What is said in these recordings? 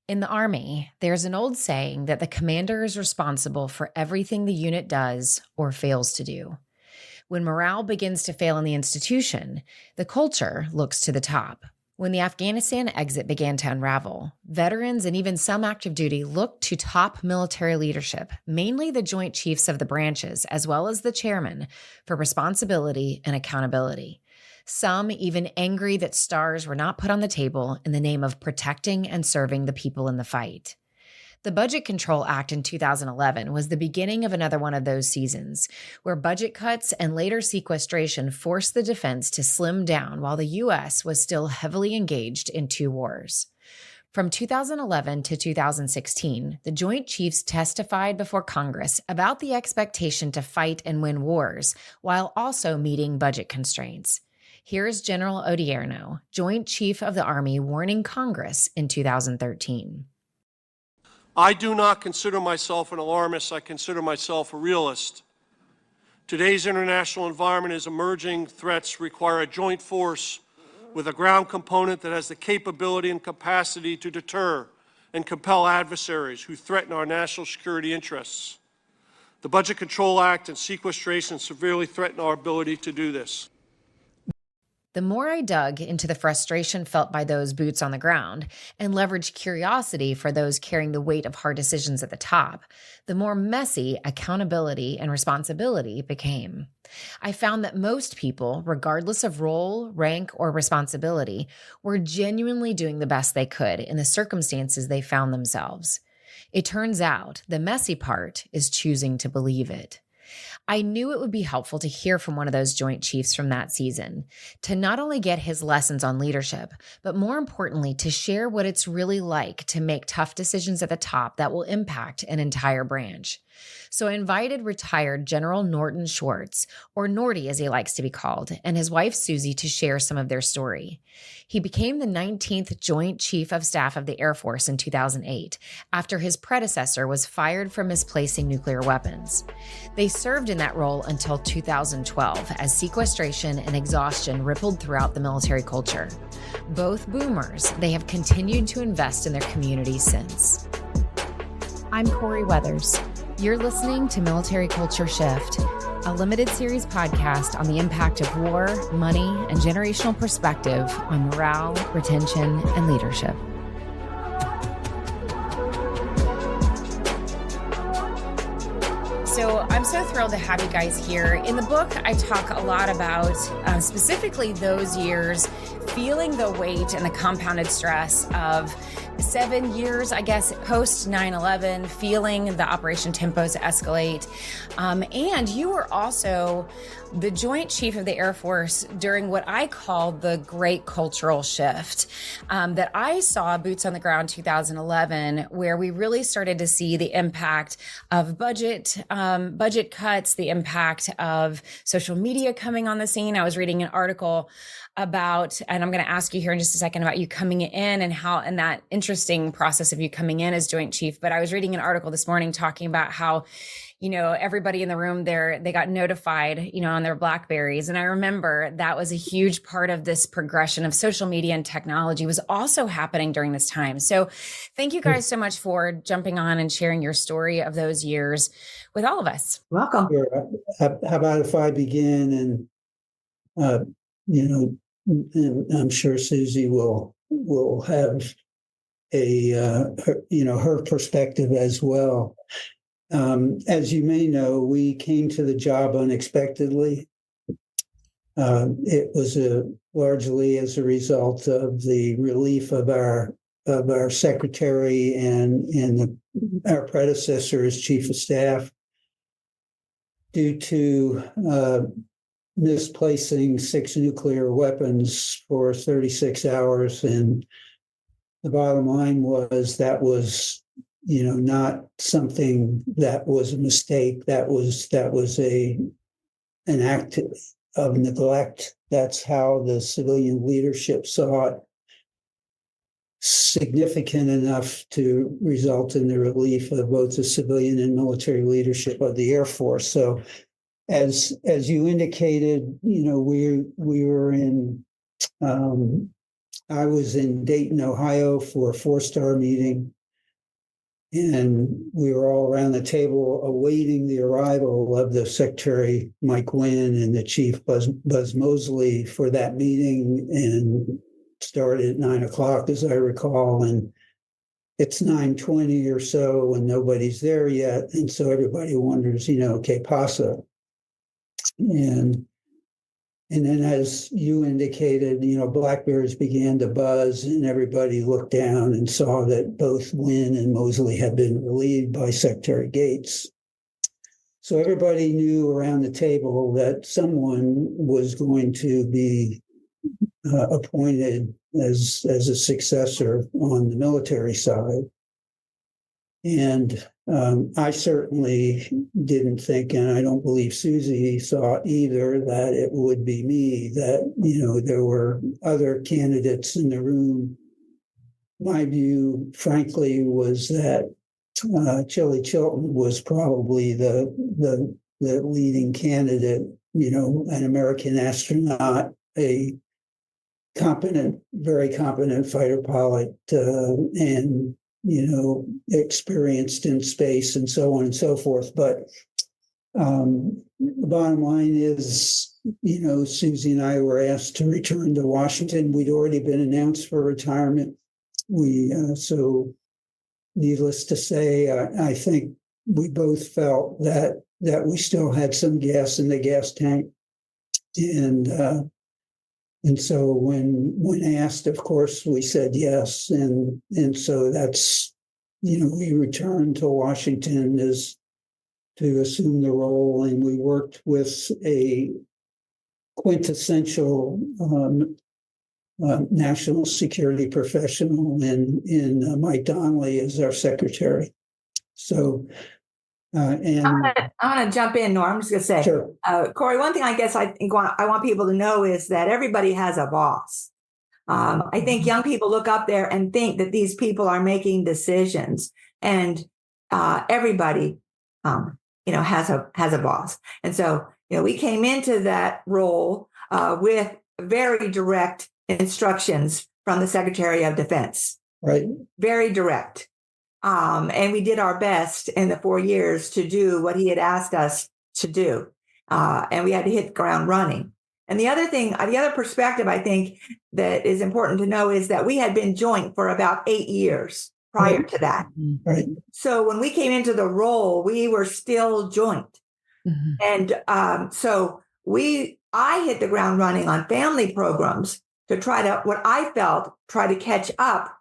In the Army, there's an old saying that the commander is responsible for everything the unit does or fails to do. When morale begins to fail in the institution, the culture looks to the top. When the Afghanistan exit began to unravel, veterans and even some active duty looked to top military leadership, mainly the Joint Chiefs of the branches, as well as the chairman, for responsibility and accountability. Some even angry that stars were not put on the table in the name of protecting and serving the people in the fight. The Budget Control Act in 2011 was the beginning of another one of those seasons, where budget cuts and later sequestration forced the defense to slim down while the U.S. was still heavily engaged in two wars. From 2011 to 2016, the Joint Chiefs testified before Congress about the expectation to fight and win wars while also meeting budget constraints. Here is General Odierno, Joint Chief of the Army, warning Congress in 2013. I do not consider myself an alarmist. I consider myself a realist. Today's international environment is emerging. Threats require a joint force with a ground component that has the capability and capacity to deter and compel adversaries who threaten our national security interests. The Budget Control Act and sequestration severely threaten our ability to do this. The more I dug into the frustration felt by those boots on the ground and leveraged curiosity for those carrying the weight of hard decisions at the top, the more messy accountability and responsibility became. I found that most people, regardless of role, rank, or responsibility, were genuinely doing the best they could in the circumstances they found themselves. It turns out the messy part is choosing to believe it. I knew it would be helpful to hear from one of those Joint Chiefs from that season, to not only get his lessons on leadership, but more importantly, to share what it's really like to make tough decisions at the top that will impact an entire branch. So I invited retired General Norton Schwartz, or Norty as he likes to be called, and his wife Suzie to share some of their story. He became the 19th Joint Chief of Staff of the Air Force in 2008, after his predecessor was fired for misplacing nuclear weapons. They served in that role until 2012, as sequestration and exhaustion rippled throughout the military culture. Both boomers, they have continued to invest in their communities since. I'm Corie Weathers. You're listening to Military Culture Shift, a limited series podcast on the impact of war, money, and generational perspective on morale, retention, and leadership. So I'm so thrilled to have you guys here. In the book, I talk a lot about specifically those years, feeling the weight and the compounded stress of 7 years, I guess, post 9/11, feeling the operation tempos escalate. And you were also the Joint Chief of the Air Force during what I call the great cultural shift that I saw boots on the ground 2011, where we really started to see the impact of budget cuts, the impact of social media coming on the scene. I was reading an article about, and I'm going to ask you here in just a second about you coming in and that interesting process of you coming in as Joint Chief. But I was reading an article this morning talking about how, everybody in the room there, they got notified, on their BlackBerries. And I remember that was a huge part of this progression of social media and technology was also happening during this time. So thank you guys so much for jumping on and sharing your story of those years with all of us. Welcome. Sure. How about if I begin and, and I'm sure Suzie will have her perspective as well. As you may know, we came to the job unexpectedly. It was largely as a result of the relief of our secretary and our predecessor as chief of staff due to misplacing 6 nuclear weapons for 36 hours. And the bottom line was that was, not something that was a mistake. That was an act of neglect. That's how the civilian leadership saw it. Significant enough to result in the relief of both the civilian and military leadership of the Air Force. So as you indicated, we were in, I was in Dayton, Ohio for a 4-star meeting. And we were all around the table awaiting the arrival of the Secretary Mike Wynn and the Chief Buzz Mosley for that meeting, and started at 9 o'clock, as I recall. And it's 9:20 or so, and nobody's there yet. And so everybody wonders, ¿qué pasa? And then, as you indicated, blackberries began to buzz, and everybody looked down and saw that both Wynn and Mosley had been relieved by Secretary Gates. So everybody knew around the table that someone was going to be appointed as a successor on the military side. And I certainly didn't think, and I don't believe Suzie thought either, that it would be me, that, there were other candidates in the room. My view, frankly, was that Chili Chilton was probably the leading candidate, an American astronaut, a very competent fighter pilot, and experienced in space and so on and so forth. But the bottom line is, Suzie and I were asked to return to Washington. We'd already been announced for retirement. So needless to say, I think we both felt that we still had some gas in the gas tank. And so when asked, of course, we said yes. And so that's, we returned to Washington to assume the role. And we worked with a quintessential national security professional in Mike Donnelly as our secretary. So, and I'm going to jump in, Norm. I'm just going to say, sure. Corie, one thing I guess I want people to know is that everybody has a boss. I think young people look up there and think that these people are making decisions, and everybody, has a boss. And so, we came into that role with very direct instructions from the Secretary of Defense. Right. Very direct. And we did our best in the 4 years to do what he had asked us to do. And we had to hit the ground running. And the other perspective I think that is important to know is that we had been joint for about 8 years prior to that. Right. So when we came into the role, we were still joint. Mm-hmm. And so I hit the ground running on family programs to try to catch up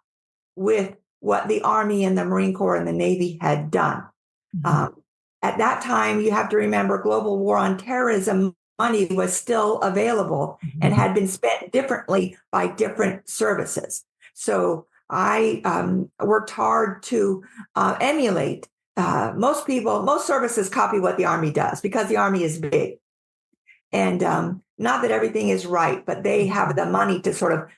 with what the Army and the Marine Corps and the Navy had done. Mm-hmm. At that time, you have to remember, global war on terrorism money was still available and had been spent differently by different services. So I worked hard to emulate. Most services copy what the Army does because the Army is big. And not that everything is right, but they have the money to sort of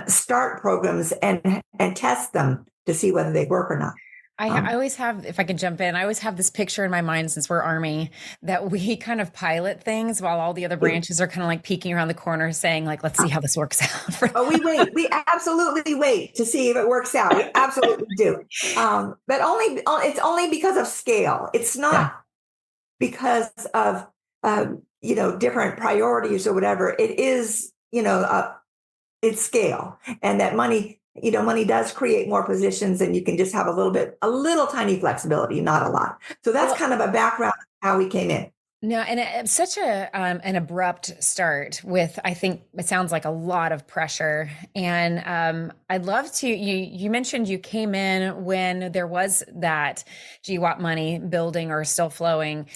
start programs and test them to see whether they work or not. I always have, if I could jump in, I always have this picture in my mind, since we're Army, that we kind of pilot things while all the other branches are kind of like peeking around the corner saying, like, let's see how this works out. We wait. We absolutely wait to see if it works out. We absolutely do. But it's only because of scale. It's not because of, different priorities or whatever. It is, it's scale, and that money does create more positions, and you can just have a little tiny flexibility, not a lot. So that's kind of a background of how we came in. No, and it's such an abrupt start with, I think it sounds like a lot of pressure. And I'd love to, you mentioned you came in when there was that GWAP money building or still flowing.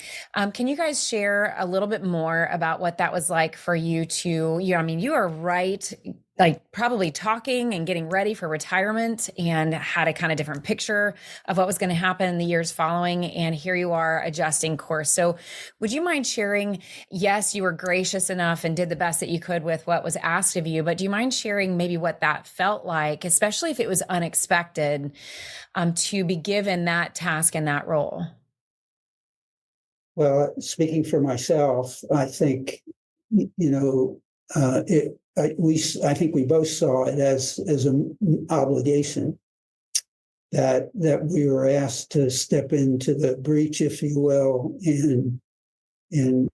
Can you guys share a little bit more about what that was like for you you are right, like probably talking and getting ready for retirement and had a kind of different picture of what was going to happen in the years following. And here you are adjusting course. So would you mind sharing, yes, you were gracious enough and did the best that you could with what was asked of you, but do you mind sharing maybe what that felt like, especially if it was unexpected, to be given that task and that role? Well, speaking for myself, I think, I think we both saw it as an obligation. that we were asked to step into the breach, if you will, and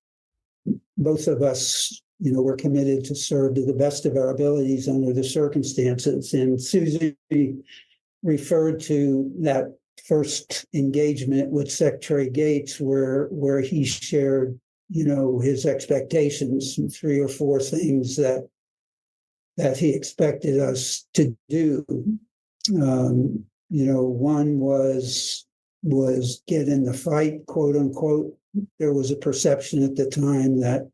both of us, were committed to serve to the best of our abilities under the circumstances. And Suzie referred to that first engagement with Secretary Gates, where he shared, his expectations, 3 or 4 things that he expected us to do. One was get in the fight, quote unquote. There was a perception at the time that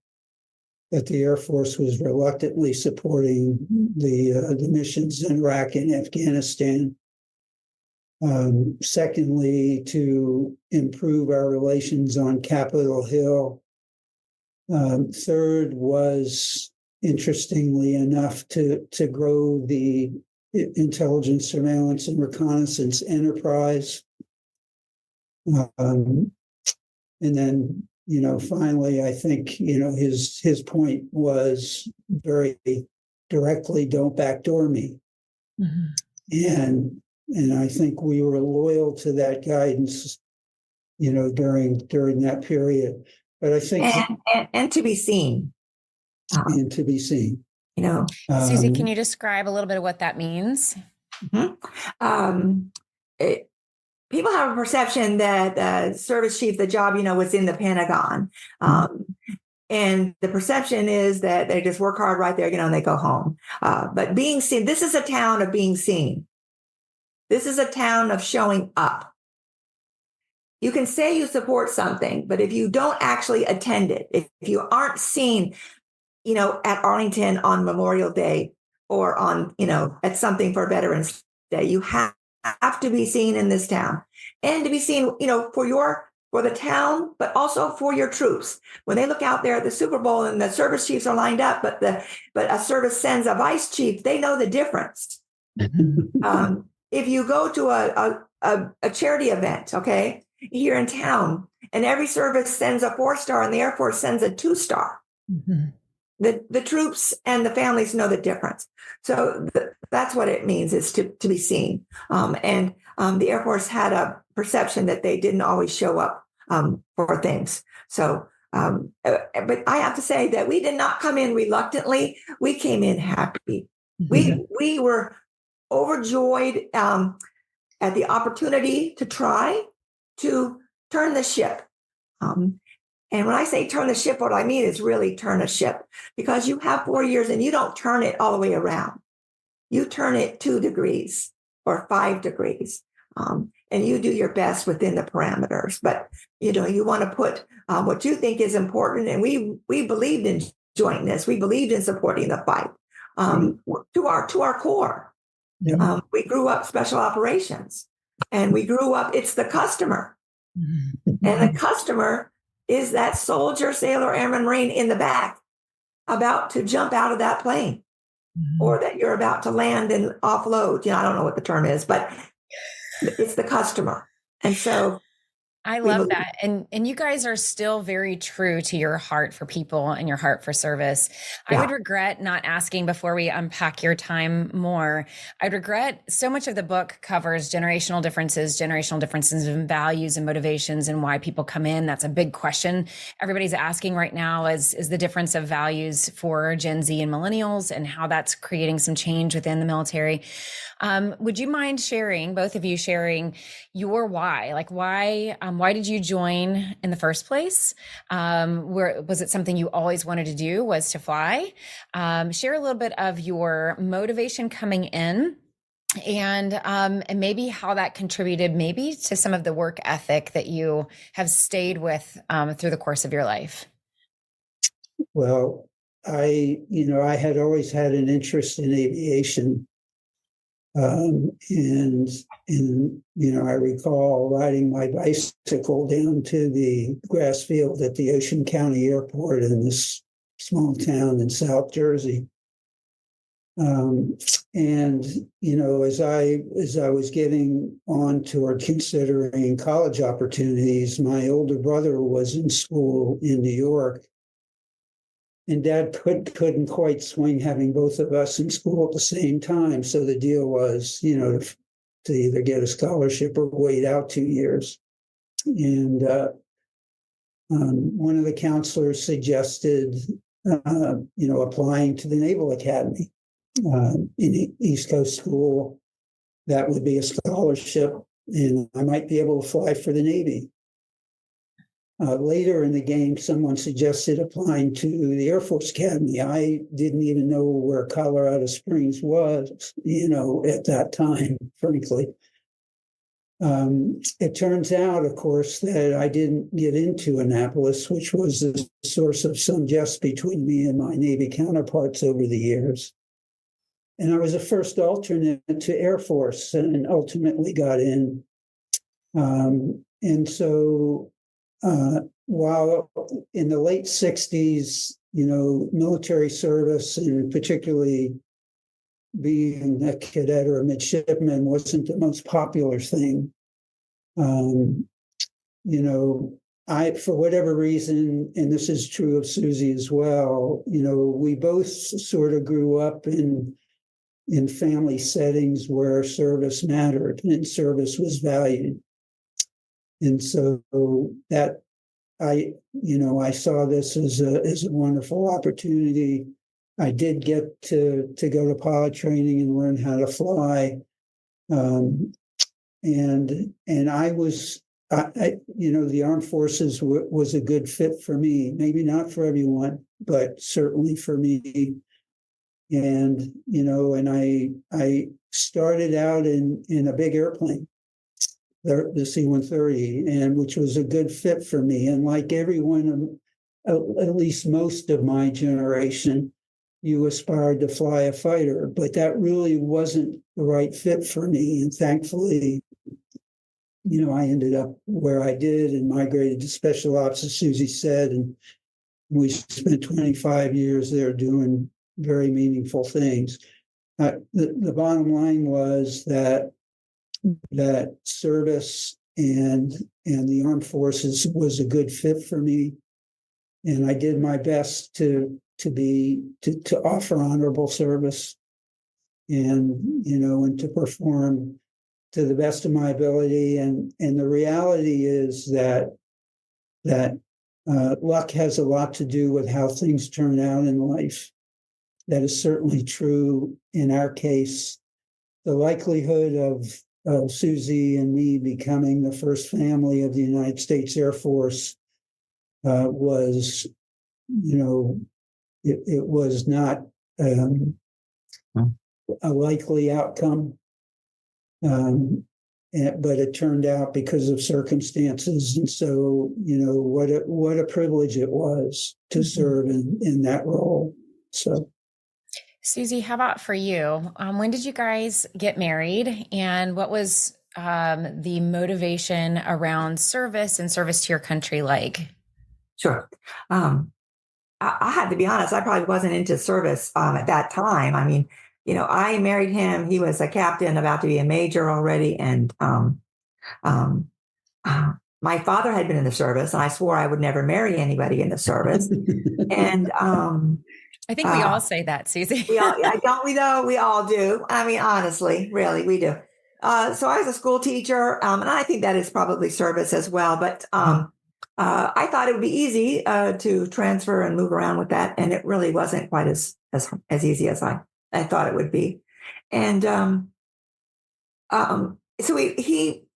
the Air Force was reluctantly supporting the missions in Iraq and Afghanistan. Secondly, to improve our relations on Capitol Hill. Third was, interestingly enough, to grow the intelligence, surveillance, and reconnaissance enterprise. And then, finally, I think, his point was very directly, don't backdoor me. Mm-hmm. And I think we were loyal to that guidance, during that period. But I think and to be seen. And to be seen. Suzie, can you describe a little bit of what that means? Mm-hmm. People have a perception that the service chief, the job, was in the Pentagon. And the perception is that they just work hard right there, and they go home. But being seen, this is a town of being seen. This is a town of showing up. You can say you support something, but if you don't actually attend it, if you aren't seen, at Arlington on Memorial Day or on, at something for Veterans Day, you have to be seen in this town, and to be seen, for the town, but also for your troops. When they look out there at the Super Bowl and the service chiefs are lined up, but a service sends a vice chief, they know the difference. If you go to a charity event, okay, here in town, and every service sends a 4-star and the Air Force sends a 2-star, the troops and the families know the difference. So that's what it means, is to be seen. And the Air Force had a perception that they didn't always show up for things. So, but I have to say that we did not come in reluctantly. We came in happy. We were overjoyed at the opportunity to try to turn the ship. And when I say turn the ship, what I mean is really turn a ship, because you have 4 years and you don't turn it all the way around. You turn it 2 degrees or 5 degrees, and you do your best within the parameters. But, you want to put what you think is important. And we believed in jointness. We believed in supporting the fight to our core. Yeah. We grew up special operations, and we grew up, it's the customer. And the customer is that soldier, sailor, airman, Marine in the back about to jump out of that plane, or that you're about to land and offload. I don't know what the term is, but it's the customer. And so I love that. And you guys are still very true to your heart for people and your heart for service. Yeah. I would regret not asking, before we unpack your time more, I'd regret so much of the book covers generational differences in values and motivations and why people come in. That's a big question everybody's asking right now, is the difference of values for Gen Z and millennials, and how that's creating some change within the military. Would you mind sharing, both of you sharing, your why? Like, why did you join in the first place? Was it something you always wanted to do, was to fly? Share a little bit of your motivation coming in, and maybe how that contributed maybe to some of the work ethic that you have stayed with through the course of your life. Well, I had always had an interest in aviation. I recall riding my bicycle down to the grass field at the Ocean County Airport in this small town in South Jersey. As I was getting on toward considering college opportunities, my older brother was in school in New York. And Dad couldn't quite swing having both of us in school at the same time. So the deal was, to to either get a scholarship or wait out 2 years. And one of the counselors suggested, applying to the Naval Academy in East Coast School. That would be a scholarship, and I might be able to fly for the Navy. Later in the game, someone suggested applying to the Air Force Academy. I didn't even know where Colorado Springs was, at that time, frankly. It turns out, of course, that I didn't get into Annapolis, which was the source of some jest between me and my Navy counterparts over the years. And I was a first alternate to Air Force and ultimately got in. And so while in the late 60s, military service, and particularly being a cadet or a midshipman, wasn't the most popular thing. I, for whatever reason, and this is true of Suzie as well, we both sort of grew up in family settings where service mattered and service was valued. And so that I saw this as a wonderful opportunity. I did get to go to pilot training and learn how to fly. And I was, the armed forces was a good fit for me. Maybe not for everyone, but certainly for me. And, I started out in a big airplane, the C-130, and which was a good fit for me. And like everyone, at least most of my generation, you aspired to fly a fighter, but that really wasn't the right fit for me. And thankfully, I ended up where I did and migrated to special ops, as Suzie said, and we spent 25 years there doing very meaningful things. The bottom line was that service and the armed forces was a good fit for me, and I did my best to offer honorable service and to perform to the best of my ability. And the reality is that luck has a lot to do with how things turn out in life. That is certainly true in our case. The likelihood of Suzie and me becoming the first family of the United States Air Force was, it was not a likely outcome. But it turned out because of circumstances. And so, what a privilege it was to serve in that role. So, Suzie, how about for you? When did you guys get married, and what was the motivation around service and service to your country like? Sure. I had to be honest, I probably wasn't into service at that time. I mean, I married him. He was a captain, about to be a major already. And my father had been in the service, and I swore I would never marry anybody in the service. And I think we all say that, Suzie. Don't we though? We all do. I mean, honestly, really, we do. So I was a school teacher, and I think that is probably service as well. But I thought it would be easy to transfer and move around with that, and it really wasn't quite as easy as I thought it would be. And so we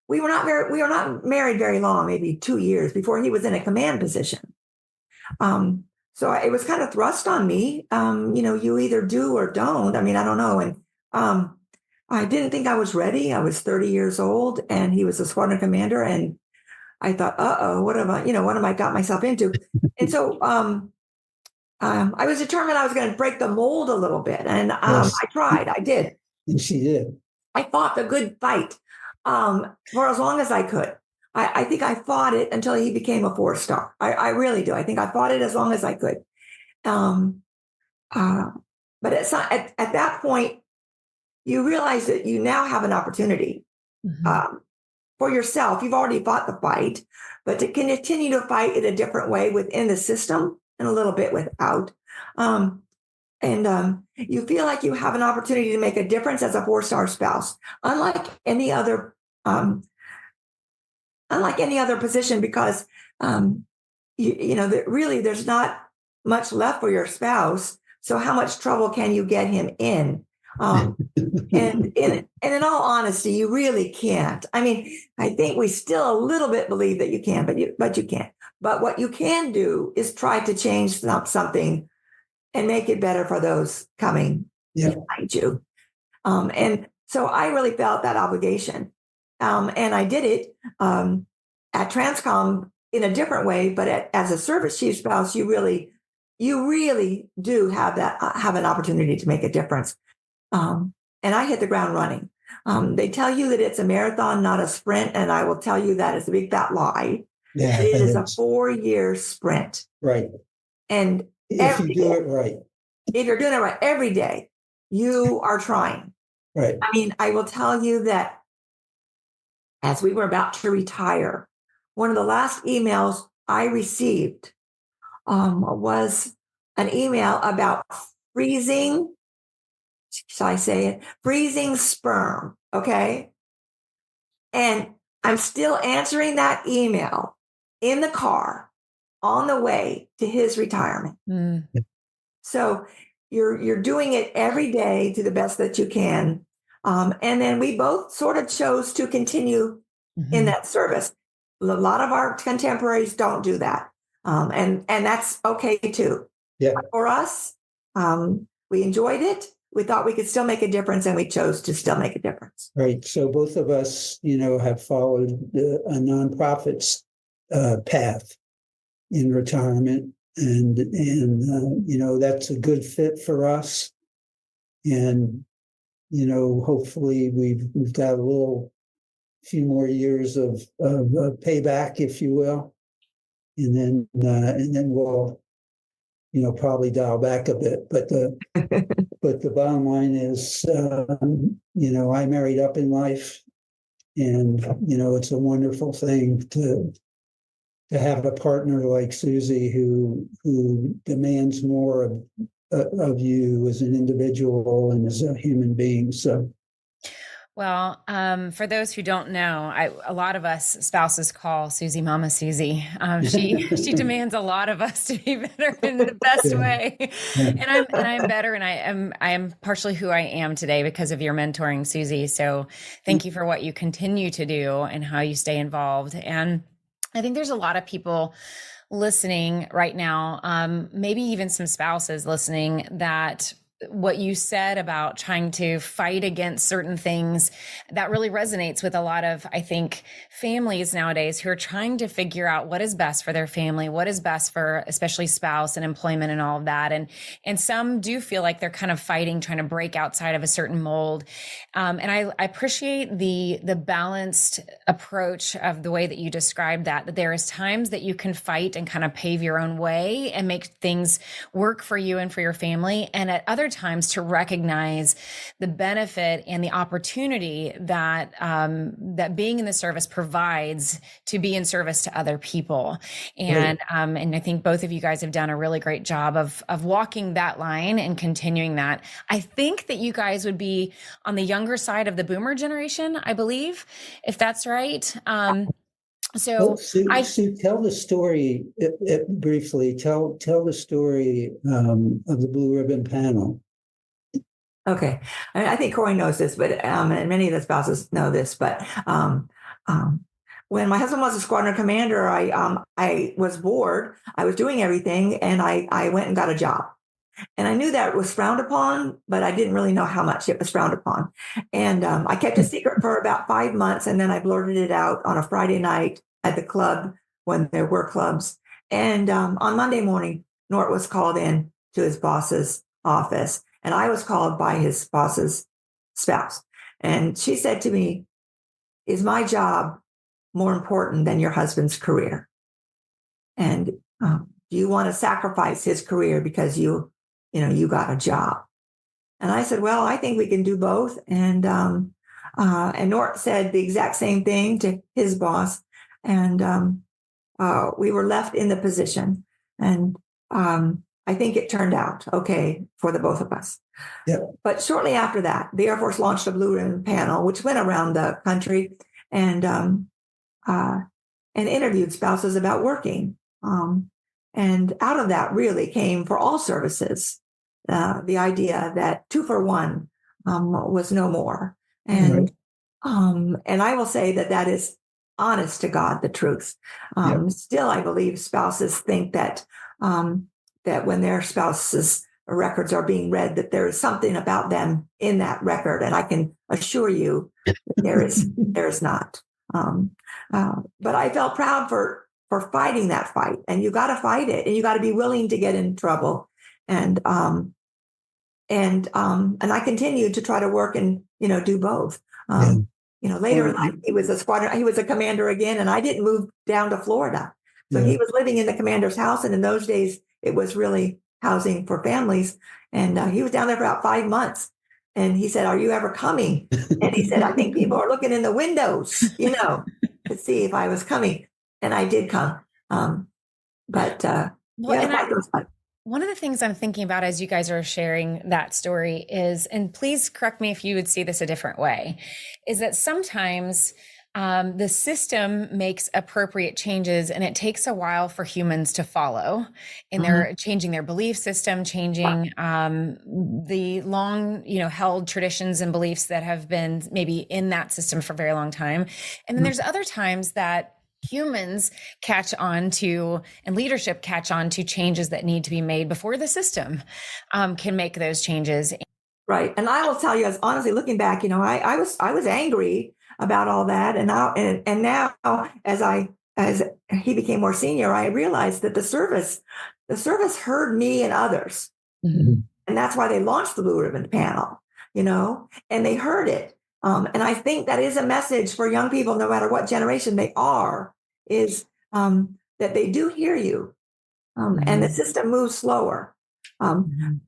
were not married very long, maybe 2 years before he was in a command position. So it was kind of thrust on me. You either do or don't. I mean, I don't know. And I didn't think I was ready. I was 30 years old, and he was a squadron commander. And I thought, what have I got myself into? And so I was determined I was going to break the mold a little bit. And yes. I tried. I did. And she did. I fought the good fight for as long as I could. I think I fought it until he became a 4-star. I really do. I think I fought it as long as I could. But it's not, at that point, you realize that you now have an opportunity for yourself. You've already fought the fight, but to continue to fight in a different way within the system and a little bit without. you feel like you have an opportunity to make a difference as a 4-star spouse, unlike any other position, because really there's not much left for your spouse. So how much trouble can you get him in? And in all honesty, you really can't. I mean, I think we still a little bit believe that you can, but you can't. But what you can do is try to change something and make it better for those coming behind you. And so I really felt that obligation. And I did it at Transcom in a different way, but as a service chief spouse, you really do have an opportunity to make a difference. And I hit the ground running. They tell you that it's a marathon, not a sprint. And I will tell you that is a big fat lie. Yeah, it is a 4-year sprint. Right. And if you do it right. If you're doing it right every day, you are trying. Right. I mean, I will tell you that as we were about to retire, one of the last emails I received was an email about freezing. Shall I say it? Freezing sperm. Okay. And I'm still answering that email in the car on the way to his retirement. Mm. So you're doing it every day to the best that you can. And then we both sort of chose to continue in that service. A lot of our contemporaries don't do that. And that's okay too. Yeah. But for us, we enjoyed it. We thought we could still make a difference, and we chose to still make a difference. Right. So both of us, have followed a nonprofit's path in retirement, and that's a good fit for us. And hopefully we've got a few more years of payback, if you will, and then we'll probably dial back a bit. But the bottom line is, I married up in life, and it's a wonderful thing to have a partner like Suzie who demands more of you as an individual and as a human being. So. Well, for those who don't know, a lot of us spouses call Suzie Mama Suzie. She demands a lot of us to be better in the best way, and I'm better, and I am partially who I am today because of your mentoring, Suzie. So thank you for what you continue to do and how you stay involved. And I think there's a lot of people listening right now, maybe even some spouses listening, that what you said about trying to fight against certain things, that really resonates with a lot of, I think, families nowadays who are trying to figure out what is best for their family, what is best for especially spouse and employment and all of that. And some do feel like they're kind of fighting, trying to break outside of a certain mold. And I appreciate the balanced approach of the way that you described that there is times that you can fight and kind of pave your own way and make things work for you and for your family. And at other times to recognize the benefit and the opportunity that that being in the service provides to be in service to other people. And and I think both of you guys have done a really great job of walking that line and continuing that. I think that you guys would be on the younger side of the boomer generation, I believe, if that's right. So Sue, tell the story briefly. Tell the story of the Blue Ribbon Panel. Okay, I think Corie knows this, but and many of the spouses know this. But when my husband was a squadron commander, I was bored. I was doing everything, and I went and got a job. And I knew that it was frowned upon, but I didn't really know how much it was frowned upon. And I kept a secret for about 5 months, and then I blurted it out on a Friday night at the club when there were clubs. And on Monday morning, Nort was called in to his boss's office, and I was called by his boss's spouse. And she said to me, "Is my job more important than your husband's career? And do you want to sacrifice his career because you got a job?" And I said, "Well, I think we can do both." And Nort said the exact same thing to his boss. And we were left in the position. And I think it turned out okay for the both of us. Yeah. But shortly after that, the Air Force launched a blue ribbon panel, which went around the country and interviewed spouses about working. And out of that really came for all services the idea that 2 for 1 was no more. And I will say that is honest to God, the truth. Still, I believe spouses think that that when their spouse's records are being read, that there is something about them in that record, and I can assure you that there is not. But I felt proud for fighting that fight, and you got to fight it, and you got to be willing to get in trouble, and I continued to try to work and do both. Later in life, he was a commander again, and I didn't move down to Florida. So he was living in the commander's house. And in those days, it was really housing for families. And he was down there for about 5 months. And he said, "Are you ever coming?" And he said, "I think people are looking in the windows, to see if I was coming." And I did come. One of the things I'm thinking about as you guys are sharing that story is, and please correct me if you would see this a different way, is that sometimes the system makes appropriate changes and it takes a while for humans to follow in their changing their belief system, changing the long, held traditions and beliefs that have been maybe in that system for a very long time. And then there's other times that humans catch on to, and leadership catch on to changes that need to be made before the system can make those changes. Right. And I will tell you, as honestly looking back, I was angry about all that. And now as he became more senior, I realized that the service heard me and others. And that's why they launched the Blue Ribbon panel, and they heard it. And I think that is a message for young people, no matter what generation they are, is that they do hear you. And the system moves slower. And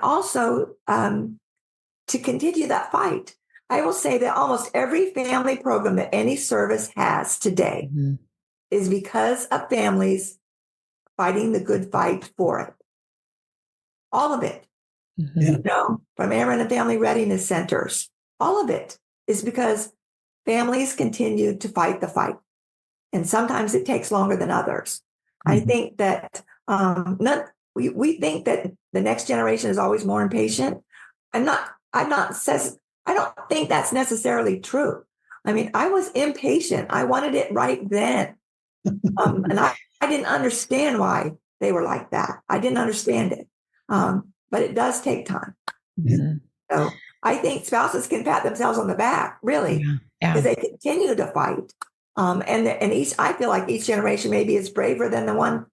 also to continue that fight, I will say that almost every family program that any service has today is because of families fighting the good fight for it. All of it, from Airmen and Family Readiness Centers. All of it is because families continue to fight the fight. And sometimes it takes longer than others. I think that we think that the next generation is always more impatient. I don't think that's necessarily true. I mean, I was impatient. I wanted it right then. And I didn't understand why they were like that. I didn't understand it. But it does take time. So I think spouses can pat themselves on the back, really, because they continue to fight. I feel like each generation maybe is braver than the one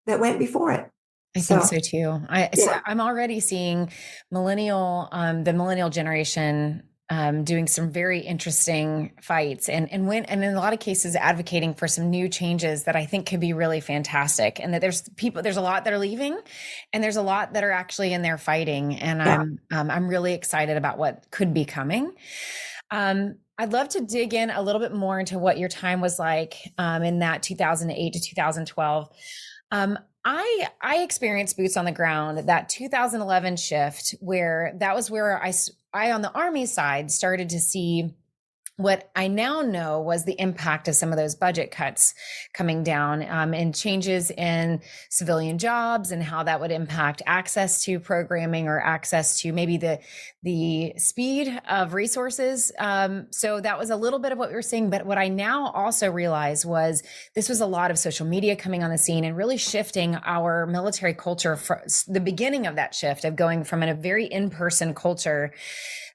that went before it. I think so too. So I'm already seeing the millennial generation doing some very interesting fights and in a lot of cases advocating for some new changes that I think could be really fantastic. And that there's a lot that are leaving and there's a lot that are actually in there fighting. And I'm really excited about what could be coming. I'd love to dig in a little bit more into what your time was like in that 2008 to 2012. I experienced boots on the ground, that 2011 shift, where that was where I on the Army side started to see what I now know was the impact of some of those budget cuts coming down and changes in civilian jobs and how that would impact access to programming or access to maybe the speed of resources. So that was a little bit of what we were seeing. But what I now also realized was this was a lot of social media coming on the scene and really shifting our military culture for the beginning of that shift of going from a very in-person culture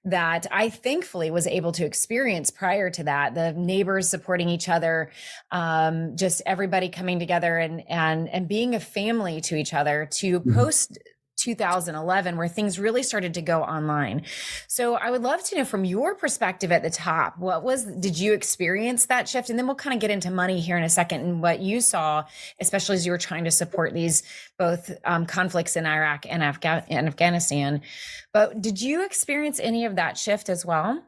that I thankfully was able to experience prior to that, the neighbors supporting each other, just everybody coming together and being a family to each other, to post 2011, where things really started to go online. So I would love to know from your perspective at the top, did you experience that shift? And then we'll kind of get into money here in a second and what you saw, especially as you were trying to support these both conflicts in Iraq and Afghanistan. But did you experience any of that shift as well?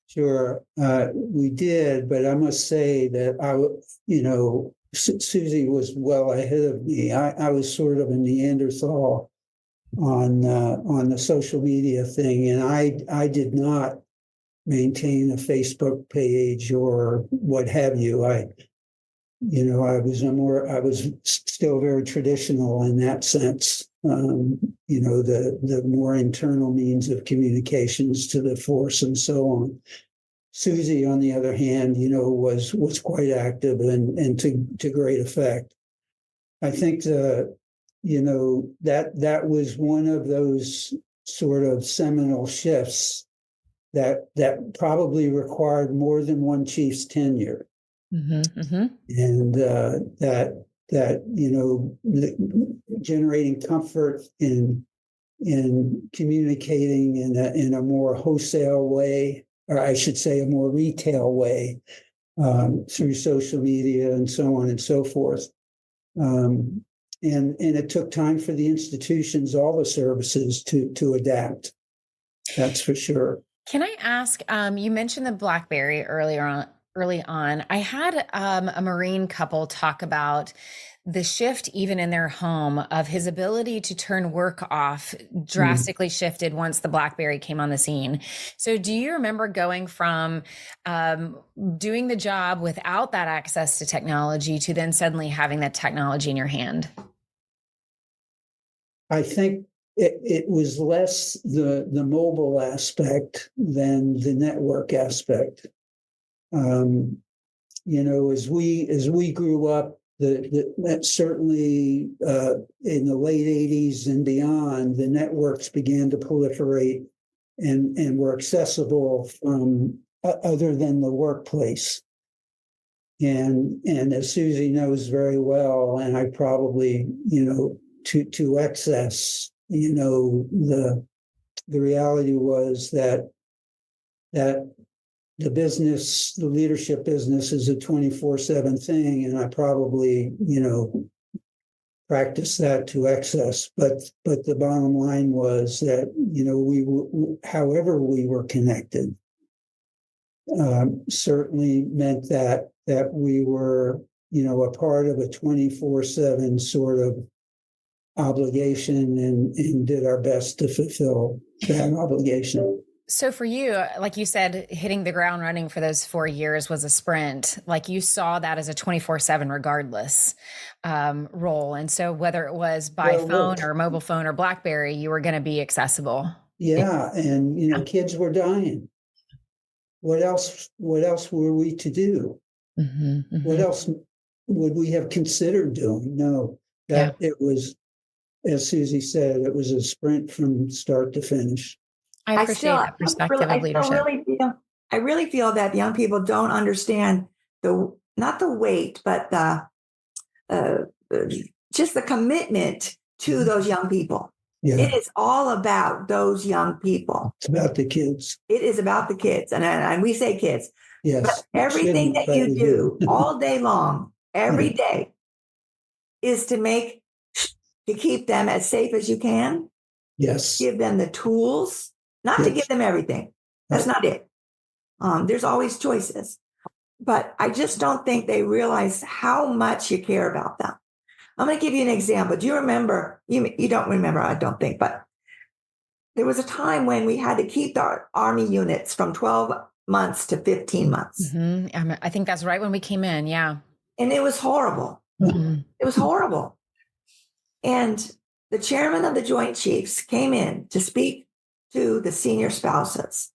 Sure, we did, but I must say that Suzie was well ahead of me. I was sort of a Neanderthal on the social media thing, and I did not maintain a Facebook page or what have you. I was still very traditional in that sense. The more internal means of communications to the force and so on. Suzie, on the other hand, was quite active and to great effect. I think that was one of those sort of seminal shifts that probably required more than one chief's tenure. Mm-hmm, mm-hmm. And generating comfort in communicating in a more wholesale way, or I should say a more retail way, through social media and so on and so forth. And it took time for the institutions, all the services to adapt. That's for sure. Can I ask, you mentioned the BlackBerry early on. I had a Marine couple talk about the shift even in their home of his ability to turn work off drastically shifted once the BlackBerry came on the scene. So do you remember going from doing the job without that access to technology to then suddenly having that technology in your hand? I think it was less the mobile aspect than the network aspect. As we grew up, that certainly in the late 80s and beyond, the networks began to proliferate and were accessible from other than the workplace. And as Suzie knows very well, and I probably, to excess, the reality was that the leadership business is a 24/7 thing, and I probably, practiced that to excess. But the bottom line was that, however we were connected, certainly meant that we were, a part of a 24/7 sort of obligation and did our best to fulfill that obligation. So for you, like you said, hitting the ground running for those 4 years was a sprint. Like you saw that as a 24/7 regardless role. And so whether it was by phone or mobile phone or BlackBerry, you were going to be accessible. Yeah. And, kids were dying. What else were we to do? Mm-hmm, mm-hmm. What else would we have considered doing? No, it was, as Suzie said, it was a sprint from start to finish. I appreciate that perspective of leadership. I really feel that young people don't understand not the weight, but just the commitment to those young people. Yeah. It is all about those young people. It's about the kids. It is about the kids. And we say kids. Yes. But everything that you do all day long, every day, is to keep them as safe as you can. Yes. Give them the tools. Not to give them everything. That's not it. There's always choices. But I just don't think they realize how much you care about them. I'm going to give you an example. Do you remember? You don't remember, I don't think, but there was a time when we had to keep our Army units from 12 months to 15 months. Mm-hmm. I think that's right when we came in, yeah. And it was horrible. Mm-hmm. It was horrible. And the chairman of the Joint Chiefs came in to speak to the senior spouses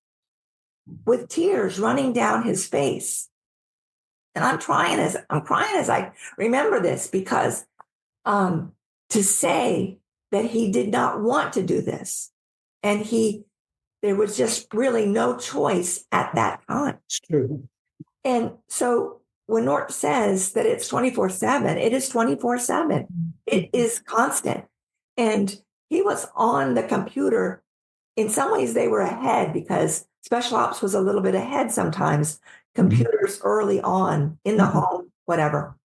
with tears running down his face. And I'm crying as I remember this, because to say that he did not want to do this, and there was just really no choice at that time. It's true. And so when Norton says that it's 24/7, it is 24/7. It is constant. And he was on the computer. In some ways, they were ahead because special ops was a little bit ahead sometimes. Computers early on in the home, whatever.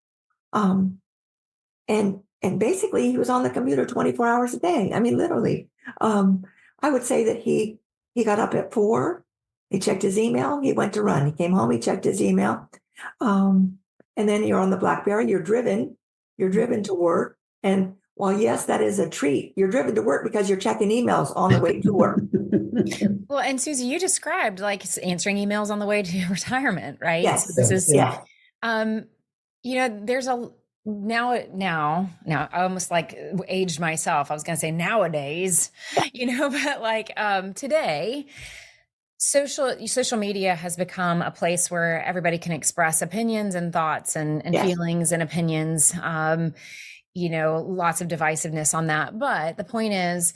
And basically, he was on the computer 24 hours a day. I mean, literally. I would say that he got up at 4. He checked his email. He went to run. He came home. He checked his email. And and then you're on the BlackBerry, you're driven to work. And while yes, that is a treat, you're driven to work because you're checking emails on the way to work. Well, and Suzie, you described like answering emails on the way to retirement, right? Yes. So this is, Yeah. There's a now I almost like aged myself. I was going to say nowadays, but like today, social media has become a place where everybody can express opinions and thoughts and Yes. feelings and opinions. Lots of divisiveness on that. But the point is,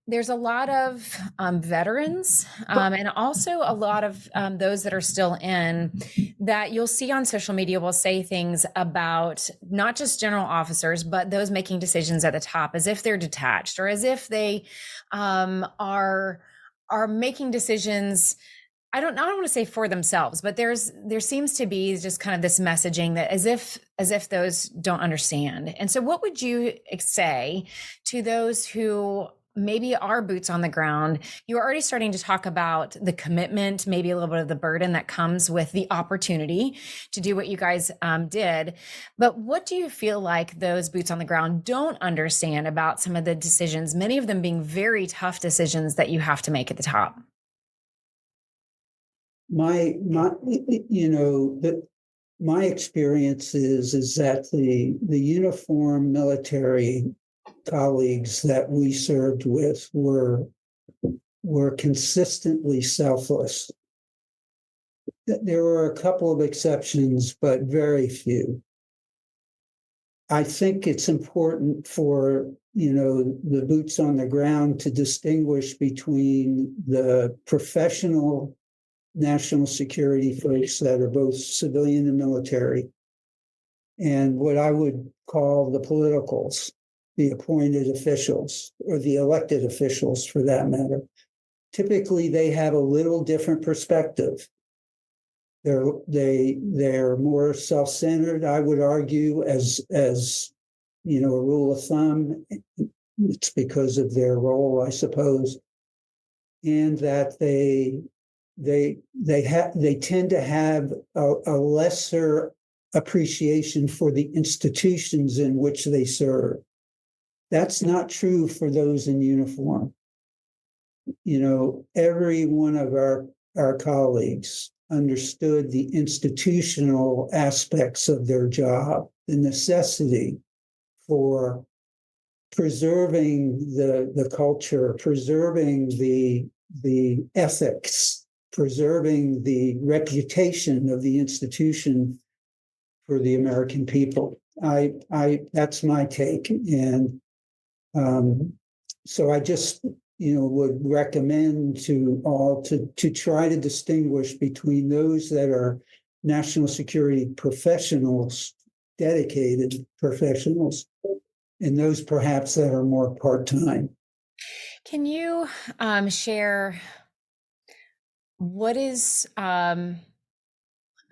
there's a lot of veterans and also a lot of those that are still in that you'll see on social media will say things about not just general officers, but those making decisions at the top as if they're detached or as if they are making decisions. I don't want to say for themselves, but there seems to be just kind of this messaging that as if those don't understand. And so what would you say to those who maybe are boots on the ground? You're already starting to talk about the commitment, maybe a little bit of the burden that comes with the opportunity to do what you guys did. But what do you feel like those boots on the ground don't understand about some of the decisions, many of them being very tough decisions that you have to make at the top? My experience is that the uniformed military colleagues that we served with were consistently selfless. There were a couple of exceptions, but very few. I think it's important for the boots on the ground to distinguish between the professional national security folks that are both civilian and military, and what I would call the politicals, the appointed officials, or the elected officials for that matter. Typically, they have a little different perspective. They're more self-centered, I would argue, as a rule of thumb. It's because of their role, I suppose, and that they tend to have a lesser appreciation for the institutions in which they serve. That's not true for those in uniform. Every one of our colleagues understood the institutional aspects of their job, the necessity for preserving the culture, preserving the ethics, preserving the reputation of the institution for the American people. That's my take. And so I just, would recommend to all to try to distinguish between those that are national security professionals, dedicated professionals, and those perhaps that are more part-time. Can you share what is, I'm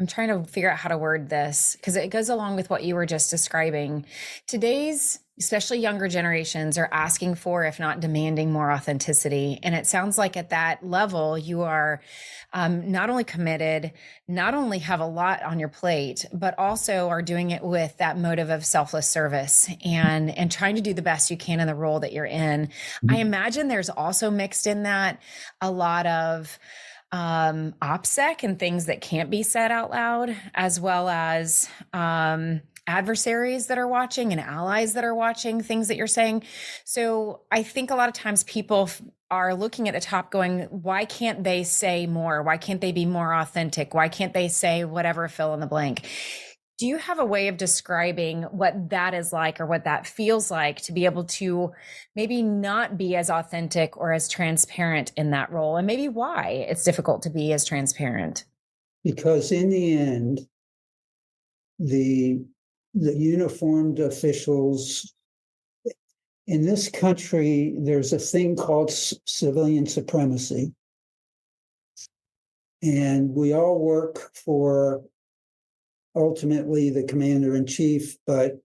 trying to figure out how to word this because it goes along with what you were just describing. Today's, especially younger generations, are asking for, if not demanding, more authenticity. And it sounds like at that level, you are not only committed, not only have a lot on your plate, but also are doing it with that motive of selfless service and trying to do the best you can in the role that you're in. Mm-hmm. I imagine there's also mixed in that a lot of OPSEC and things that can't be said out loud, as well as adversaries that are watching and allies that are watching things that you're saying. So I think a lot of times people are looking at the top going, why can't they say more? Why can't they be more authentic? Why can't they say whatever, fill in the blank? Do you have a way of describing what that is like or what that feels like to be able to maybe not be as authentic or as transparent in that role, and maybe why it's difficult to be as transparent? Because in the end, the uniformed officials in this country, there's a thing called civilian supremacy. And we all work for ultimately the commander in chief, but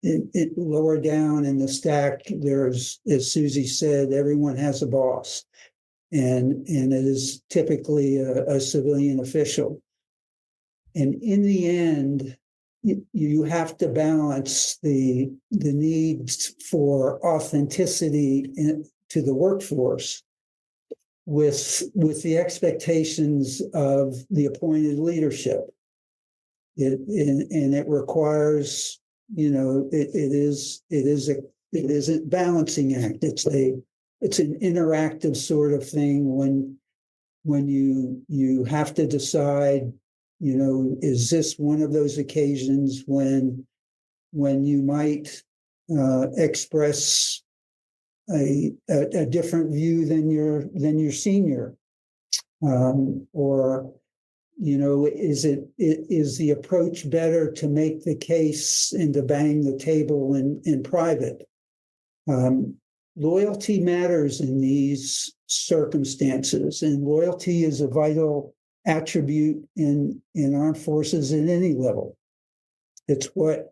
it lower down in the stack, there's, as Suzie said, everyone has a boss, and it is typically a civilian official. in the end, you have to balance the needs for authenticity to the workforce with the expectations of the appointed leadership. It requires, it is a balancing act. It's an interactive sort of thing when you have to decide, is this one of those occasions when you might express a different view than your senior, or is the approach better to make the case and to bang the table in private? Loyalty matters in these circumstances, and loyalty is a vital attribute in armed forces at any level. It's what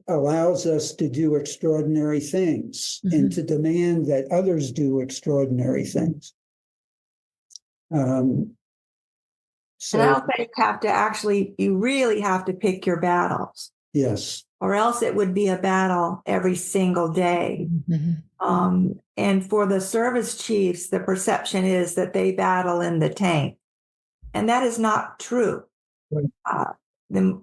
allows us to do extraordinary things and to demand that others do extraordinary things. So, and I also you really have to pick your battles. Yes. Or else it would be a battle every single day. And for the service chiefs, the perception is that they battle in the tank. And that is not true. Right.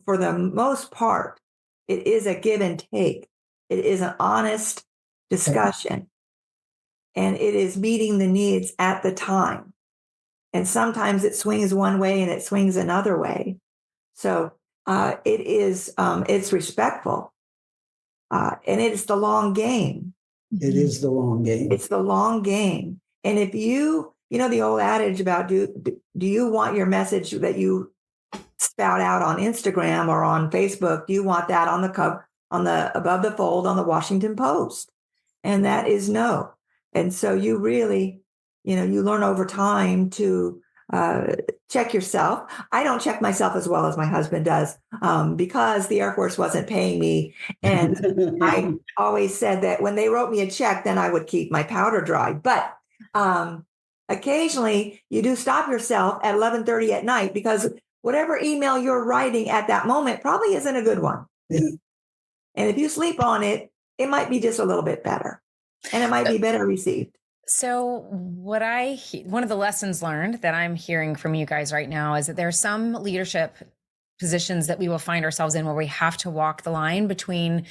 For the most part, it is a give and take. It is an honest discussion. And it is meeting the needs at the time. And sometimes it swings one way and it swings another way. So it's respectful. And it's the long game. It is the long game. It's the long game. And if you the old adage about do you want your message that you spout out on Instagram or on Facebook, do you want that on the cover, above the fold on the Washington Post? And that is no. And so you really, you learn over time to check yourself. I don't check myself as well as my husband does because the Air Force wasn't paying me. And I always said that when they wrote me a check, then I would keep my powder dry. But occasionally you do stop yourself at 11:30 at night because whatever email you're writing at that moment probably isn't a good one. Yeah. And if you sleep on it, it might be just a little bit better and it might be better received. So one of the lessons learned that I'm hearing from you guys right now is that there are some leadership positions that we will find ourselves in where we have to walk the line between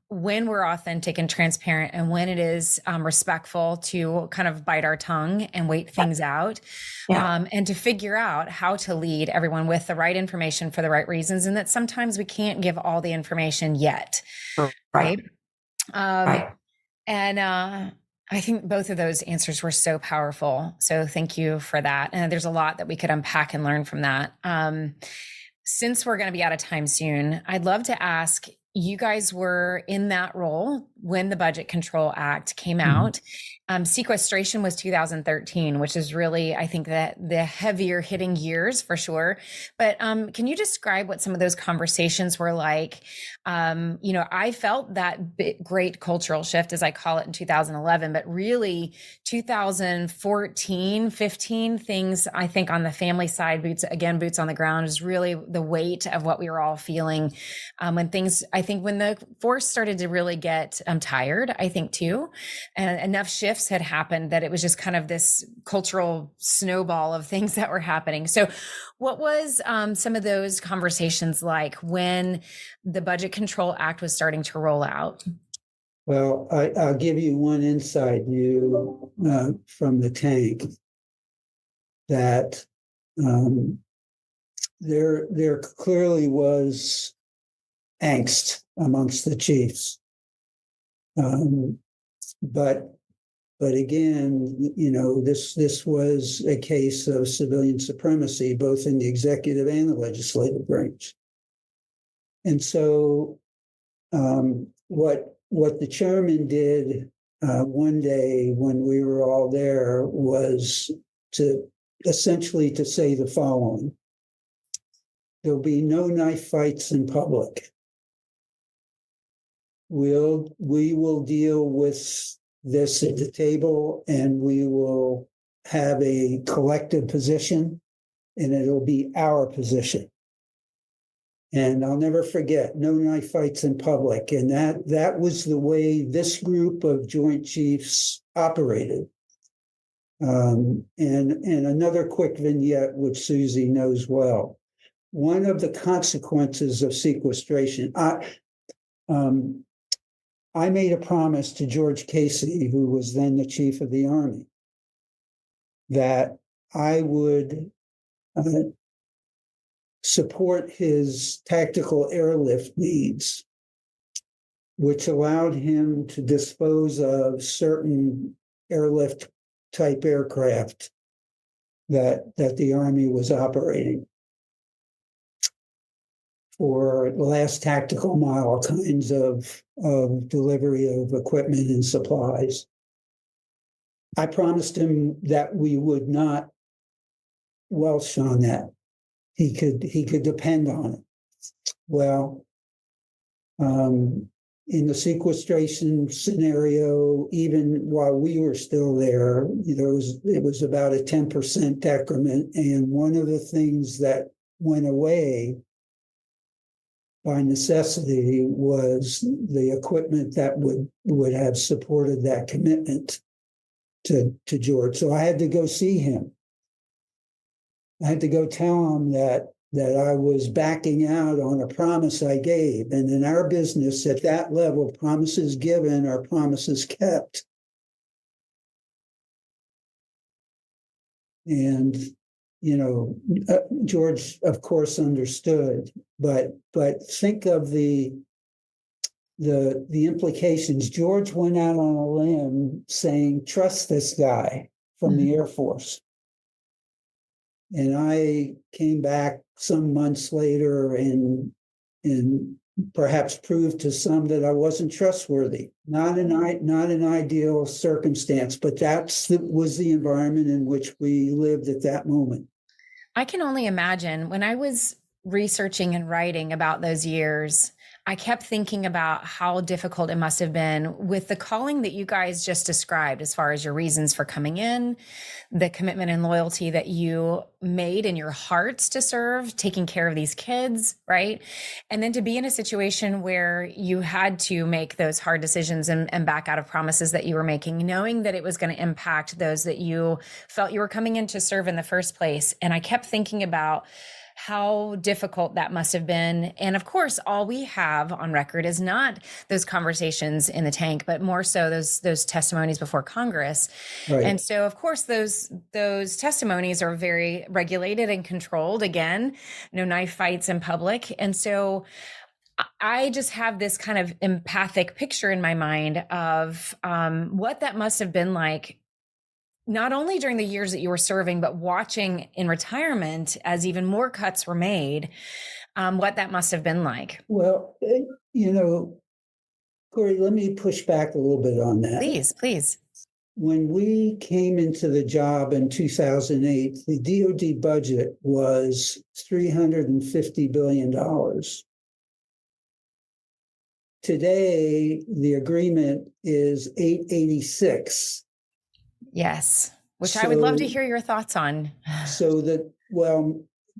when we're authentic and transparent and when it is respectful to kind of bite our tongue and wait things out, and to figure out how to lead everyone with the right information for the right reasons, and that sometimes we can't give all the information yet. Right. And I think both of those answers were so powerful. So thank you for that. And there's a lot that we could unpack and learn from that. Since we're going to be out of time soon, I'd love to ask, you guys were in that role when the Budget Control Act came out. Sequestration was 2013, which is really, I think, that the heavier hitting years for sure. But can you describe what some of those conversations were like? I felt that great cultural shift, as I call it, in 2011, but really 2014, 15, things, I think, on the family side, boots on the ground, is really the weight of what we were all feeling when the force started to really get tired, I think, too, and enough shifts had happened that it was just kind of this cultural snowball of things that were happening. So what was some of those conversations like when the Budget Control Act was starting to roll out? Well, I'll give you one inside view from the tank that there clearly was angst amongst the chiefs. But again, this was a case of civilian supremacy, both in the executive and the legislative branch. And so what the chairman did one day when we were all there was to essentially say the following: there'll be no knife fights in public. We will deal with this at the table, and we will have a collective position, and it'll be our position. And I'll never forget, no knife fights in public. And that was the way this group of Joint Chiefs operated. And another quick vignette, which Suzie knows well. One of the consequences of sequestration, I made a promise to George Casey, who was then the chief of the Army, that I would support his tactical airlift needs, which allowed him to dispose of certain airlift type aircraft that the Army was operating for last tactical mile kinds of delivery of equipment and supplies. I promised him that we would not welch on that. He could depend on it. Well, in the sequestration scenario, even while we were still there, it was about a 10% decrement. And one of the things that went away by necessity was the equipment that would have supported that commitment to George. So I had to go see him. I had to go tell him that I was backing out on a promise I gave. And in our business at that level, promises given are promises kept. And, George, of course, understood, but think of the implications. George went out on a limb saying, trust this guy from the Air Force. And I came back some months later and perhaps proved to some that I wasn't trustworthy. Not an ideal circumstance, but was the environment in which we lived at that moment. I can only imagine when I was researching and writing about those years, I kept thinking about how difficult it must have been with the calling that you guys just described, as far as your reasons for coming in, the commitment and loyalty that you made in your hearts to serve, taking care of these kids, right? And then to be in a situation where you had to make those hard decisions and back out of promises that you were making, knowing that it was going to impact those that you felt you were coming in to serve in the first place. And I kept thinking about how difficult that must have been. And of course, all we have on record is not those conversations in the tank, but more so those testimonies before Congress. Right. And so, of course, those testimonies are very regulated and controlled. Again, no knife fights in public. And so I just have this kind of empathic picture in my mind of what that must have been like, not only during the years that you were serving, but watching in retirement as even more cuts were made, what that must have been like. Well, Corie, let me push back a little bit on that. Please. When we came into the job in 2008, the DoD budget was $350 billion. Today, the agreement is $886. Yes, which I would love to hear your thoughts on.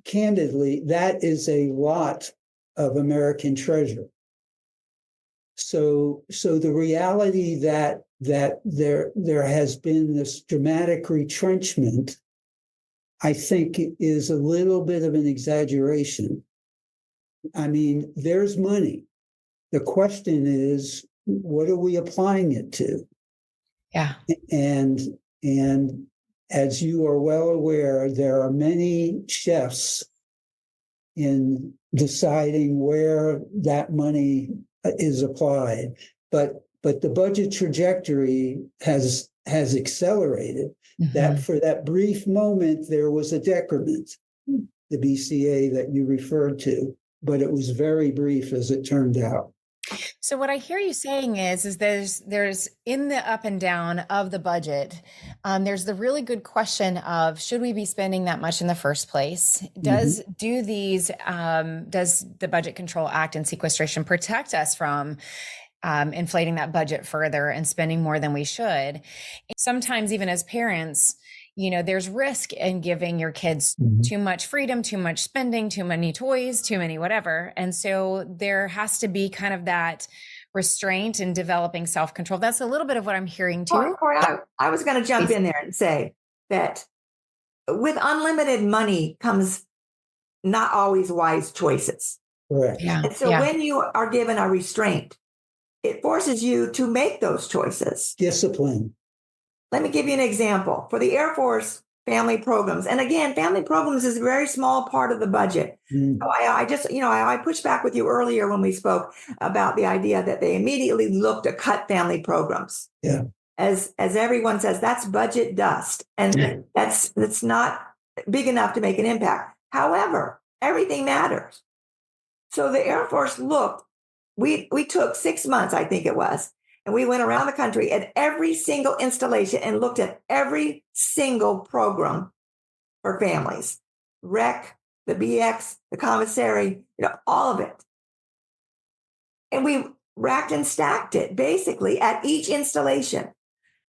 Candidly, that is a lot of American treasure. So the reality that there has been this dramatic retrenchment, I think, is a little bit of an exaggeration. I mean, there's money. The question is, what are we applying it to? Yeah. And as you are well aware, there are many chefs in deciding where that money is applied. But the budget trajectory has accelerated. That for that brief moment, there was a decrement, the BCA that you referred to, but it was very brief as it turned out. So what I hear you saying is there's in the up and down of the budget, there's the really good question of, should we be spending that much in the first place? Does the Budget Control Act and sequestration protect us from inflating that budget further and spending more than we should? Sometimes even as parents, there's risk in giving your kids too much freedom, too much spending, too many toys, too many whatever. And so there has to be kind of that restraint and developing self-control. That's a little bit of what I'm hearing too. Corie, I was going to jump in there and say that with unlimited money comes not always wise choices. Correct. Yeah. And so when you are given a restraint, it forces you to make those choices. Discipline. Let me give you an example. For the Air Force family programs, and again, family programs is a very small part of the budget. So I pushed back with you earlier when we spoke about the idea that they immediately looked to cut family programs. Yeah. As everyone says, that's budget dust. And that's not big enough to make an impact. However, everything matters. So the Air Force looked, we took 6 months, I think it was, and we went around the country at every single installation and looked at every single program for families, REC, the BX, the commissary, all of it. And we racked and stacked it basically at each installation.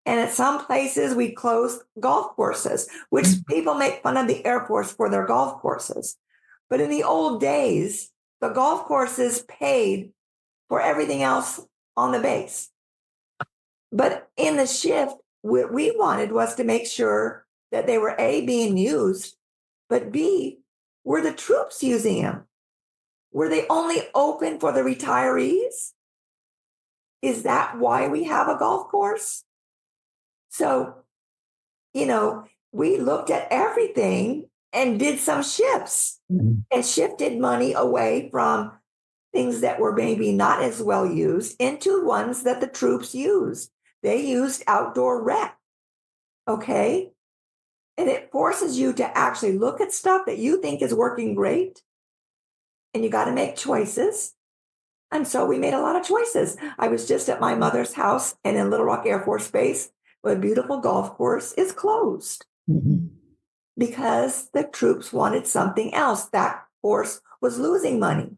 And at some places we closed golf courses, which people make fun of the Air Force for their golf courses. But in the old days, the golf courses paid for everything else on the base. But in the shift, what we wanted was to make sure that they were A, being used, but B, were the troops using them? Were they only open for the retirees? Is that why we have a golf course? So, we looked at everything and did some shifts and shifted money away from things that were maybe not as well used into ones that the troops used. They used outdoor rec. Okay. And it forces you to actually look at stuff that you think is working great. And you got to make choices. And so we made a lot of choices. I was just at my mother's house and in Little Rock Air Force Base, a beautiful golf course is closed because the troops wanted something else. That course was losing money.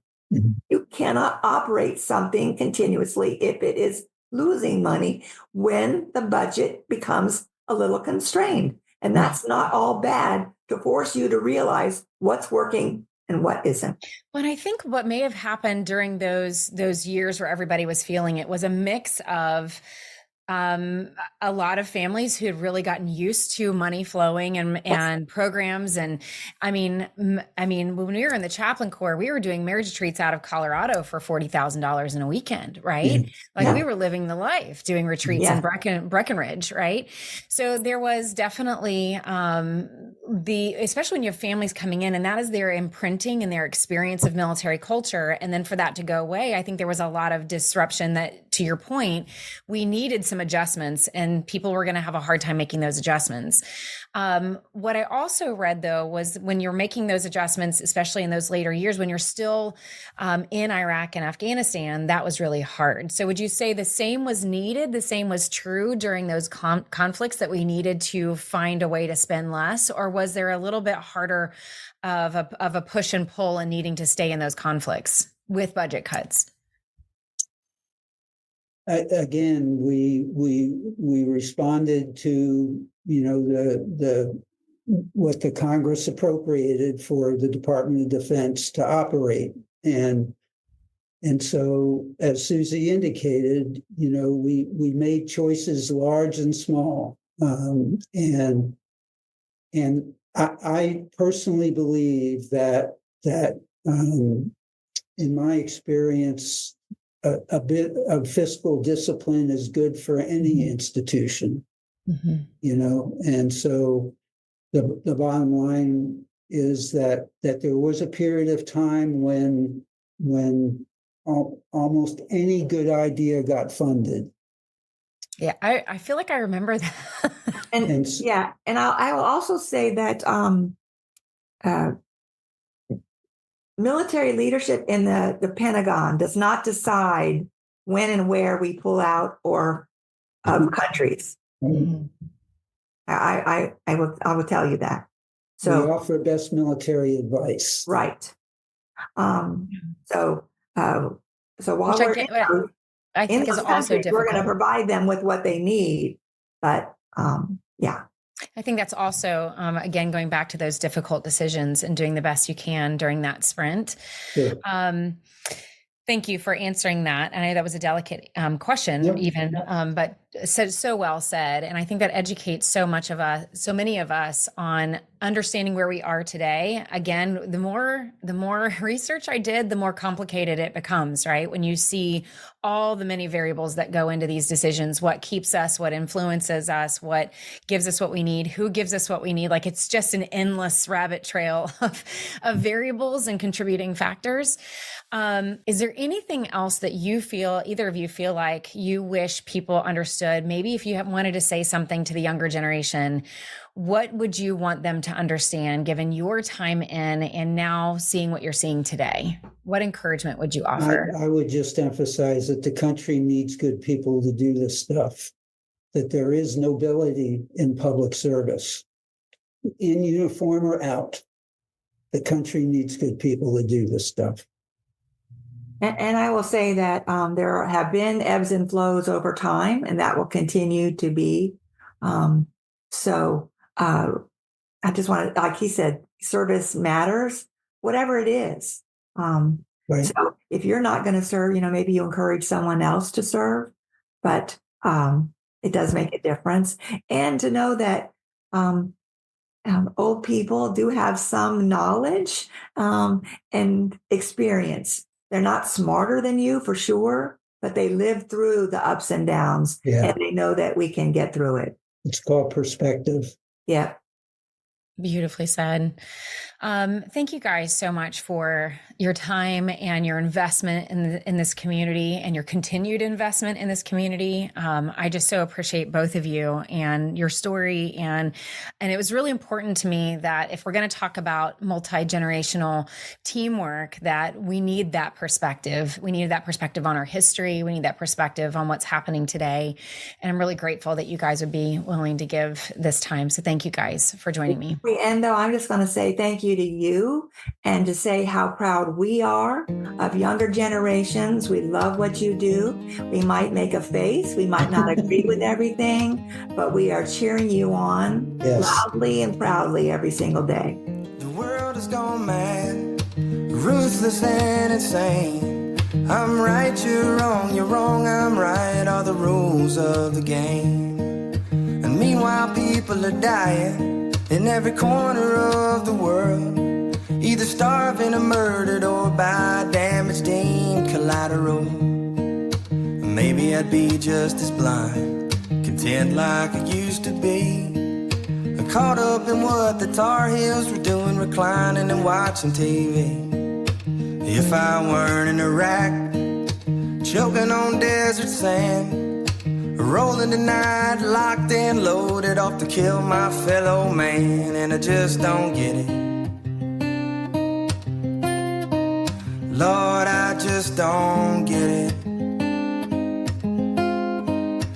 You cannot operate something continuously if it is losing money when the budget becomes a little constrained. And that's not all bad to force you to realize what's working and what isn't. Well, I think what may have happened during those years where everybody was feeling it was a mix of a lot of families who had really gotten used to money flowing and programs. And I mean, when we were in the chaplain corps, we were doing marriage retreats out of Colorado for $40,000 in a weekend, right? We were living the life doing retreats in Breckenridge, right? So there was definitely especially when you have families coming in and that is their imprinting and their experience of military culture. And then for that to go away, I think there was a lot of disruption that, to your point, we needed some adjustments and people were going to have a hard time making those adjustments. What I also read though, was when you're making those adjustments, especially in those later years, when you're still in Iraq and Afghanistan, that was really hard. So would you say the same was needed? The same was true during those conflicts that we needed to find a way to spend less? Or was there a little bit harder of a push and pull and needing to stay in those conflicts with budget cuts? Again, we responded to the what the Congress appropriated for the Department of Defense to operate, and so as Suzie indicated, we made choices large and small, and I personally believe that in my experience, a bit of fiscal discipline is good for any institution, and so the bottom line is that there was a period of time when almost any good idea got funded. Yeah, I feel like I remember that. and I will also say that military leadership in the Pentagon does not decide when and where we pull out or countries. I will tell you that. So we offer best military advice, right? So while I think is also difficult. We're going to provide them with what they need, but I think that's also, again, going back to those difficult decisions and doing the best you can during that sprint. Sure. Thank you for answering that. And I know that was a delicate question, but so well said. And I think that educates so many of us on understanding where we are today. Again, the more research I did, the more complicated it becomes, right? When you see all the many variables that go into these decisions, what keeps us, what influences us, what gives us what we need, who gives us what we need. Like, it's just an endless rabbit trail of variables and contributing factors. Is there anything else that either of you feel like you wish people understood? Maybe if you wanted to say something to the younger generation, what would you want them to understand given your time in and now seeing what you're seeing today? What encouragement would you offer? I would just emphasize that the country needs good people to do this stuff, that there is nobility in public service, in uniform or out. The country needs good people to do this stuff. And I will say that there have been ebbs and flows over time, and that will continue to be. So I just want to, like he said, service matters, whatever it is. Right. So if you're not going to serve, maybe you encourage someone else to serve, but it does make a difference. And to know that old people do have some knowledge and experience. They're not smarter than you for sure, but they live through the ups and downs, and they know that we can get through it. It's called perspective. Yeah. Beautifully said. Thank you guys so much for your time and your investment in this community and your continued investment in this community. I just so appreciate both of you and your story. And it was really important to me that if we're going to talk about multi-generational teamwork, that we need that perspective. We need that perspective on our history. We need that perspective on what's happening today. And I'm really grateful that you guys would be willing to give this time. So thank you guys for joining me. And though I'm just going to say thank you to you and to say how proud we are of younger generations. We love what you do. We might make a face. We might not agree with everything, but we are cheering you on loudly and proudly every single day. The world has gone mad, ruthless and insane. I'm right, you're wrong, I'm right, are the rules of the game. And meanwhile, people are dying in every corner of the world, either starving or murdered or by damage deemed collateral. Maybe I'd be just as blind, content like I used to be, caught up in what the Tar Heels were doing, reclining and watching TV. If I weren't in Iraq, choking on desert sand, rolling the night, locked and loaded off to kill my fellow man, and I just don't get it. Lord, I just don't get it,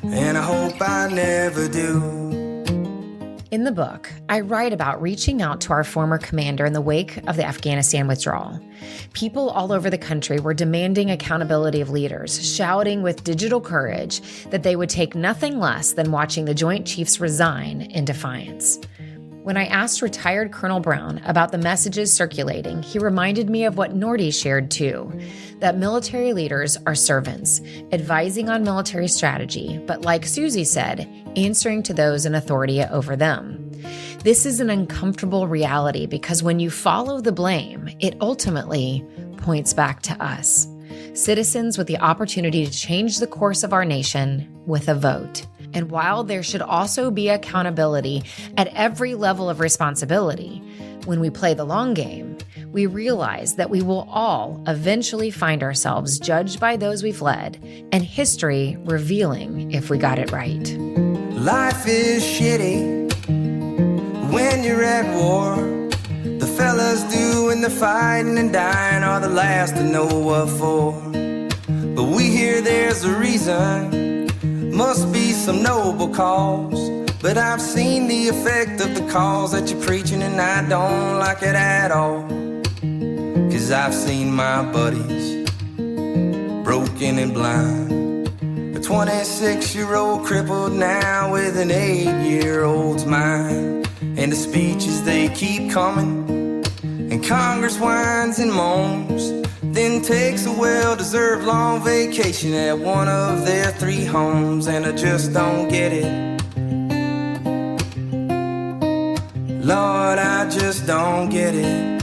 and I hope I never do. In the book, I write about reaching out to our former commander in the wake of the Afghanistan withdrawal. People all over the country were demanding accountability of leaders, shouting with digital courage that they would take nothing less than watching the Joint Chiefs resign in defiance. When I asked retired Colonel Brown about the messages circulating, he reminded me of what Norty shared too, that military leaders are servants, advising on military strategy, but like Suzie said, answering to those in authority over them. This is an uncomfortable reality because when you follow the blame, it ultimately points back to us, citizens with the opportunity to change the course of our nation with a vote. And while there should also be accountability at every level of responsibility, when we play the long game, we realize that we will all eventually find ourselves judged by those we've led, and history revealing if we got it right. Life is shitty when you're at war. The fellas doing the fighting and dying are the last to know what for. But we hear there's a reason, must be some noble cause. But I've seen the effect of the cause that you're preaching, and I don't like it at all. 'Cause I've seen my buddies broken and blind, 26-year-old crippled now with an 8-year-old's mind. And the speeches, they keep coming, and Congress whines and moans, then takes a well-deserved long vacation at one of their 3 homes. And I just don't get it, Lord, I just don't get it,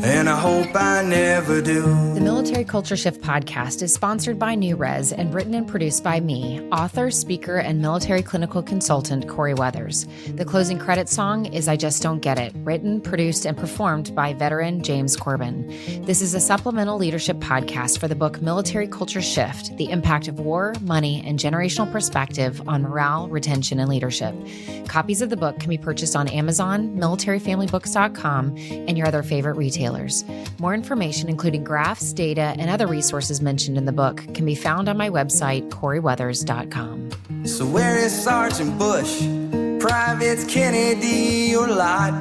and I hope I never do. The Military Culture Shift podcast is sponsored by New Res and written and produced by me, author, speaker, and military clinical consultant Corie Weathers. The closing credit song is I Just Don't Get It, written, produced, and performed by veteran James Corbin. This is a supplemental leadership podcast for the book Military Culture Shift, The Impact of War, Money, and Generational Perspective on Morale, Retention, and Leadership. Copies of the book can be purchased on Amazon, militaryfamilybooks.com, and your other favorite retailers. More information, including graphs, data, and other resources mentioned in the book, can be found on my website, CorieWeathers.com. So where is Sergeant Bush, Privates Kennedy or Lott?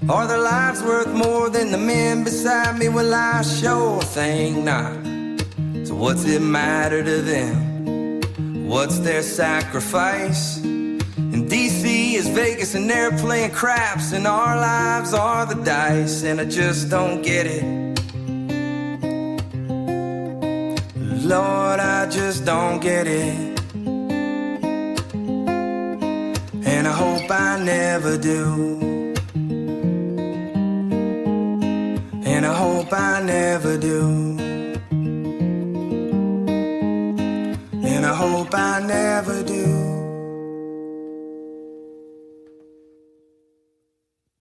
Are their lives worth more than the men beside me? Well, I sure think not. So what's it matter to them? What's their sacrifice? In D.C. is Vegas and they're playing craps, and our lives are the dice, and I just don't get it. Lord, I just don't get it, and I hope I never do, and I hope I never do, and I hope I never do.